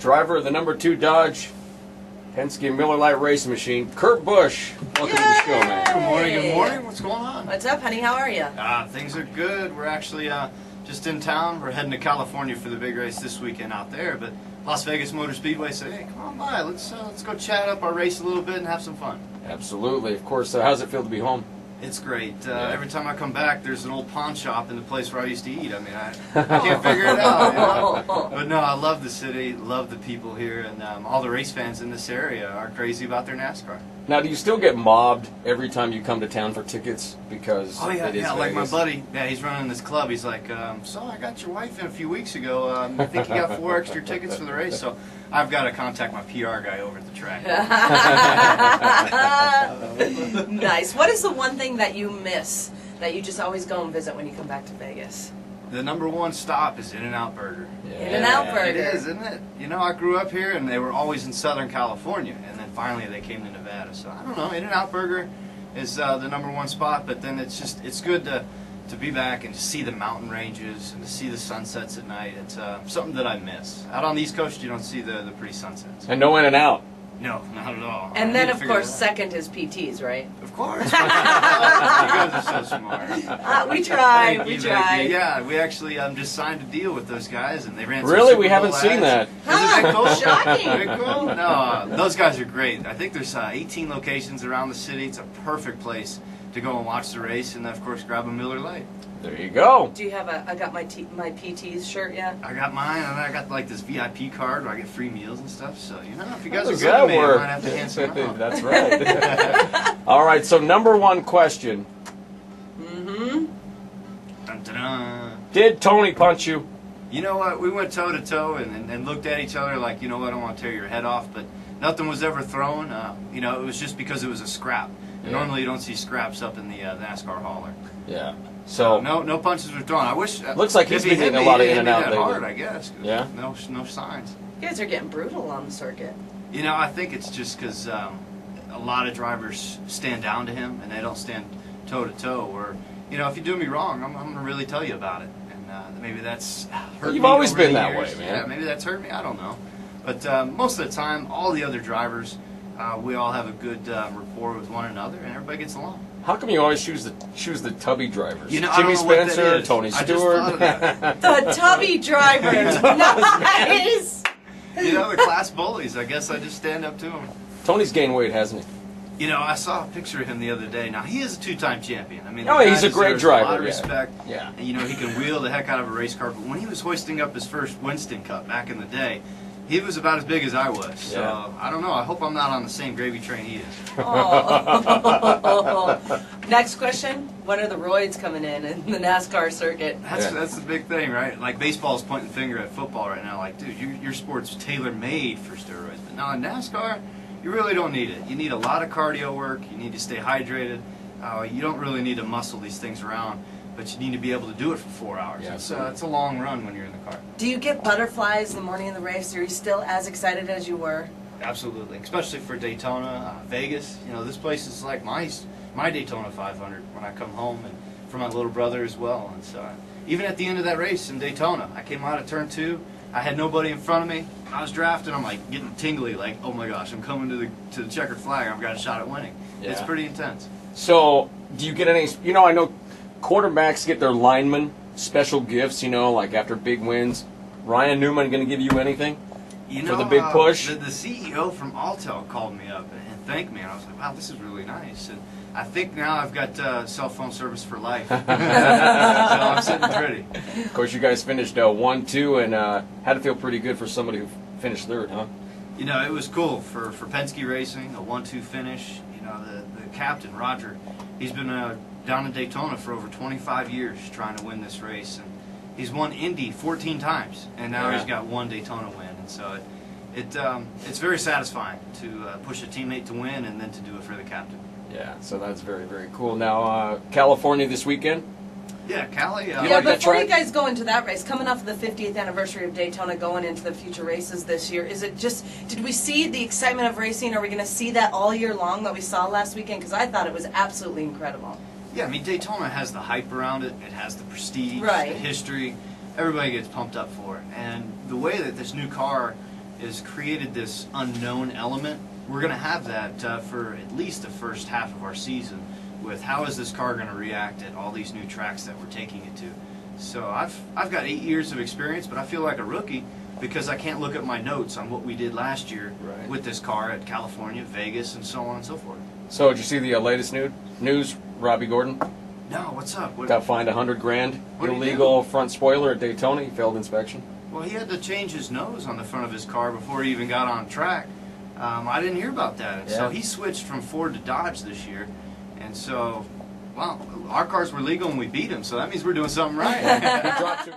driver of the #2 Dodge Penske Miller Lite racing machine, Kurt Busch. Welcome to the show, man. Good morning, good morning. What's going on? What's up, honey? How are you? Things are good. We're actually just in town. We're heading to California for the big race this weekend out there, but Las Vegas Motor Speedway said, hey, come on by. Let's go chat up our race a little bit and have some fun. Absolutely. Of course. How's it feel to be home? It's great. Every time I come back, there's an old pawn shop in the place where I used to eat. I mean, I can't figure it out. You know? But no, I love the city, love the people here, and all the race fans in this area are crazy about their NASCAR. Now, do you still get mobbed every time you come to town for tickets? Because it is like my Vegas? buddy, he's running this club. He's like, so I got your wife in a few weeks ago. I think you got 4 extra tickets for the race, so I've got to contact my PR guy over at the track. Nice. What is the one thing that you miss that you just always go and visit when you come back to Vegas? The #1 stop is In-N-Out Burger. Yeah. In-N-Out Burger. It is, isn't it? You know, I grew up here, and they were always in Southern California, and then finally they came to Nevada. So I don't know. In-N-Out Burger is the #1 spot, but then it's good to be back and to see the mountain ranges and to see the sunsets at night. It's something that I miss. Out on the East Coast, you don't see the pretty sunsets. And no In-N-Out. No, not at all. And then, of course, second is PTs, right? Of course. You guys are so smart. We tried. Thank We you, tried. yeah, we actually just signed a deal with those guys, and they ran. Some Really? Super We haven't Bowl seen that. ads. Isn't that cool? Shocking. Isn't it cool? No, those guys are great. I think there's 18 locations around the city. It's a perfect place to go and watch the race, and of course, grab a Miller Lite. There you go. Do you have I got my PT's shirt yet? I got mine, and I got like this VIP card where I get free meals and stuff. So you know, if you guys How are does good that to me, I work? might have to hand some out. That's right. All right, so #1 question. Mm-hmm. Dun, dun, dun. Did Tony punch you? You know what? We went toe to toe and looked at each other like, you know what? I don't want to tear your head off, but nothing was ever thrown. You know, it was just because it was a scrap. And normally you don't see scraps up in the NASCAR hauler. Yeah. So no punches were thrown. I wish. Looks like he's if been hit hitting a me, lot of he hit me In-N-Out that lately. hard, I guess. Yeah. No signs. You guys are getting brutal on the circuit. You know, I think it's just because a lot of drivers stand down to him and they don't stand toe to toe. Or, you know, if you do me wrong, I'm going to really tell you about it. And maybe that's hurt me. You've always over been the that years. way, man. Yeah, maybe that's hurt me. I don't know. But most of the time, all the other drivers, we all have a good rapport with one another, and everybody gets along. How come you always choose the tubby drivers? You know, Jimmy I don't know what that Spencer, is. Tony I just Stewart. thought of that. The tubby drivers. Nice. You know, the class bullies. I guess I just stand up to them. Tony's gained weight, hasn't he? You know, I saw a picture of him the other day. Now, he is a 2-time champion. I mean, Oh, the guy he's a great deserves driver, A lot of yeah. respect. Yeah. And, you know, he can wheel the heck out of a race car. But when he was hoisting up his first Winston Cup back in the day, he was about as big as I was. So, Yeah. I don't know. I hope I'm not on the same gravy train he is. Oh. Next question. When are the roids coming in the NASCAR circuit? That's the big thing, right? Like, baseball's pointing the finger at football right now. Like, dude, your sport's tailor-made for steroids. But now in NASCAR, you really don't need it. You need a lot of cardio work. You need to stay hydrated. You don't really need to muscle these things around, but you need to be able to do it for 4 hours. Yeah. It's a long run when you're in the car. Do you get butterflies the morning of the race? Are you still as excited as you were? Absolutely, especially for Daytona, Vegas. You know, this place is like my Daytona 500 when I come home, and for my little brother as well. And so, even at the end of that race in Daytona, I came out of turn 2. I had nobody in front of me. I was drafting. I'm like getting tingly, like, oh my gosh, I'm coming to the checkered flag. I've got a shot at winning. Yeah. It's pretty intense. So, do you get any? You know, I know quarterbacks get their linemen special gifts. You know, like after big wins. Ryan Newman going to give you anything? You For know, the big push? The CEO from Altel called me up and thanked me, and I was like, wow, this is really nice. And I think now I've got cell phone service for life. So I'm sitting pretty. Of course, you guys finished 1-2 and had to feel pretty good for somebody who finished third, huh? You know, it was cool for Penske Racing, a 1-2 finish. You know, the captain, Roger, he's been down in Daytona for over 25 years trying to win this race. And he's won Indy 14 times, and now he's got 1 Daytona win. And so it's very satisfying to push a teammate to win and then to do it for the captain. Yeah, so that's very, very cool. Now, California this weekend? Yeah, Cali. You Yeah, like that before track? you guys go into that race, coming off of the 50th anniversary of Daytona, going into the future races this year, is it just, did we see the excitement of racing? Are we going to see that all year long that we saw last weekend? Because I thought it was absolutely incredible. Yeah, I mean, Daytona has the hype around it. It has the prestige, Right. the history. Everybody gets pumped up for it. And the way that this new car is created this unknown element. We're going to have that for at least the first half of our season with how is this car going to react at all these new tracks that we're taking it to. So I've got 8 years of experience, but I feel like a rookie because I can't look at my notes on what we did last year with this car at California, Vegas, and so on and so forth. So did you see the latest news? Robbie Gordon No, what's up? got fined $100,000. What'd he Illegal front spoiler at Daytona. He failed inspection. Well, he had to change his nose on the front of his car before he even got on track. I didn't hear about that. Yeah. So he switched from Ford to Dodge this year. And so, well, our cars were legal and we beat him, so that means we're doing something right. He dropped two.